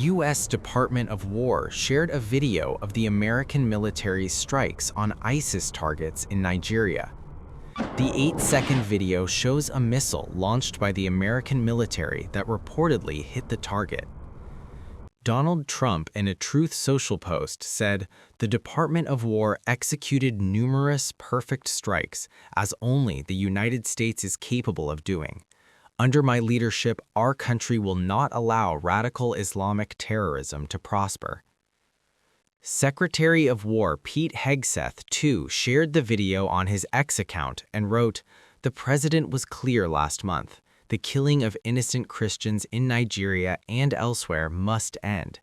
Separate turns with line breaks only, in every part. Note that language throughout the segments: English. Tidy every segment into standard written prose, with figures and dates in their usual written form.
U.S. Department of War shared a video of the American military's strikes on ISIS targets in Nigeria. The 8-second video shows a missile launched by the American military that reportedly hit the target. Donald Trump, in a Truth Social post, said, "The Department of War executed numerous perfect strikes, as only the United States is capable of doing. Under my leadership, our country will not allow radical Islamic terrorism to prosper." Secretary of War Pete Hegseth, too, shared the video on his X account and wrote, "The president was clear last month. The killing of innocent Christians in Nigeria and elsewhere must end.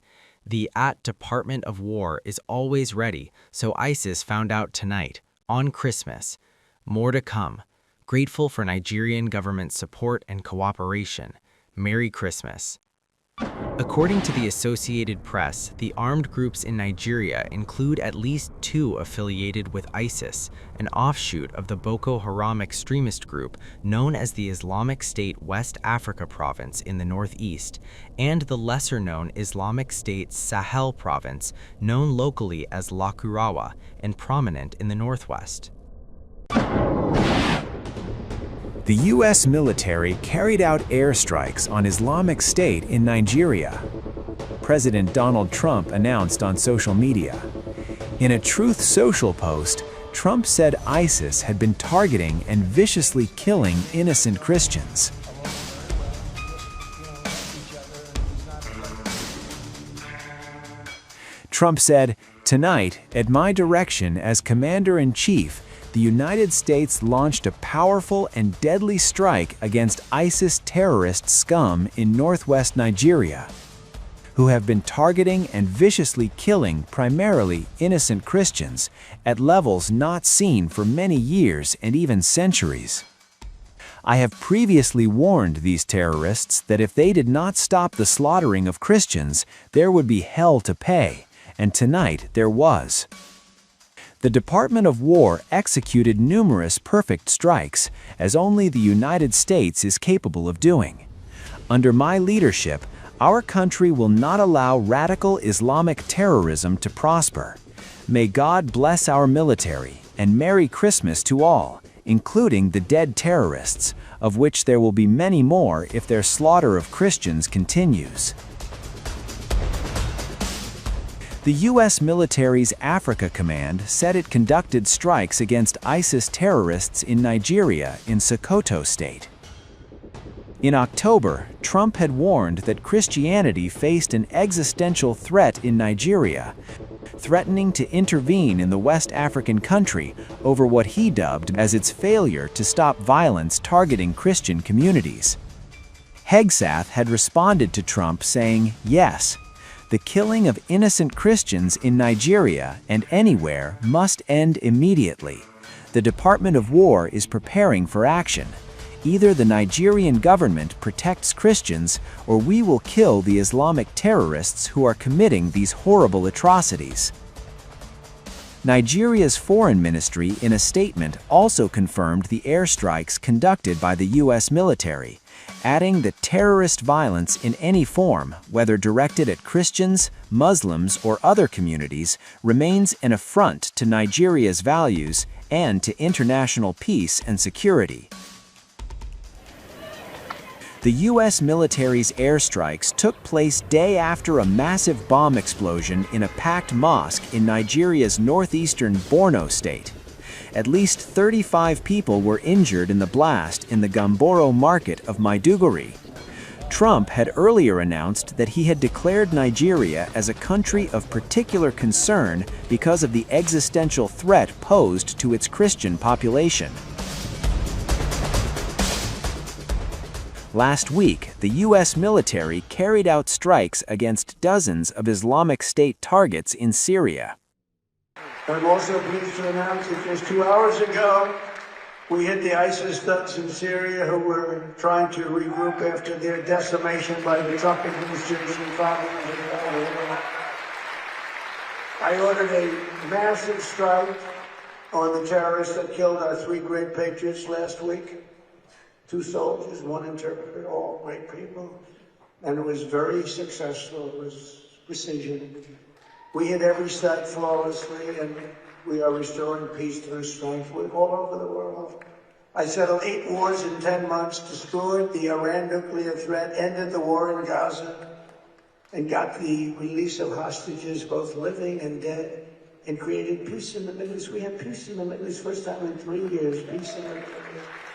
The Department of War is always ready, so ISIS found out tonight, on Christmas. More to come. Grateful for Nigerian government support and cooperation. Merry Christmas." According to the Associated Press, the armed groups in Nigeria include at least 2 affiliated with ISIS, an offshoot of the Boko Haram extremist group known as the Islamic State West Africa Province in the northeast, and the lesser-known Islamic State Sahel Province, known locally as Lakurawa and prominent in the northwest.
The U.S. military carried out airstrikes on Islamic State in Nigeria. President Donald Trump announced on social media. In a Truth Social post, Trump said ISIS had been targeting and viciously killing innocent Christians. Trump said, "Tonight, at my direction as Commander-in-Chief, the United States launched a powerful and deadly strike against ISIS terrorist scum in northwest Nigeria, who have been targeting and viciously killing primarily innocent Christians at levels not seen for many years and even centuries. I have previously warned these terrorists that if they did not stop the slaughtering of Christians, there would be hell to pay, and tonight there was." The Department of War executed numerous perfect strikes, as only the United States is capable of doing. Under my leadership, our country will not allow radical Islamic terrorism to prosper. May God bless our military, and Merry Christmas to all, including the dead terrorists, of which there will be many more if their slaughter of Christians continues. The U.S. military's Africa Command said it conducted strikes against ISIS terrorists in Nigeria in Sokoto State. In October, Trump had warned that Christianity faced an existential threat in Nigeria, threatening to intervene in the West African country over what he dubbed as its failure to stop violence targeting Christian communities. Hegseth had responded to Trump saying, "Yes, the killing of innocent Christians in Nigeria and anywhere must end immediately. The Department of War is preparing for action. Either the Nigerian government protects Christians, or we will kill the Islamic terrorists who are committing these horrible atrocities." Nigeria's foreign ministry in a statement also confirmed the airstrikes conducted by the U.S. military, adding that terrorist violence in any form, whether directed at Christians, Muslims, or other communities, remains an affront to Nigeria's values and to international peace and security. The U.S. military's airstrikes took place day after a massive bomb explosion in a packed mosque in Nigeria's northeastern Borno state. At least 35 people were injured in the blast in the Gamboro market of Maiduguri. Trump had earlier announced that he had declared Nigeria as a country of particular concern because of the existential threat posed to its Christian population. Last week, the U.S. military carried out strikes against dozens of Islamic State targets in Syria.
I'm also pleased to announce that just 2 hours ago, we hit the ISIS thugs in Syria who were trying to regroup after their decimation by the Trump administration. I ordered a massive strike on the terrorists that killed our 3 great patriots last week. 2 soldiers, 1 interpreter, all great people. and it was very successful. It was precision. We hit every site flawlessly, and we are restoring peace through strength all over the world. I settled 8 wars in 10 months, destroyed the Iran nuclear threat, ended the war in Gaza, and got the release of hostages, both living and dead, and created peace in the Middle East. We had peace in the Middle East first time in 3 years, peace in the Middle East.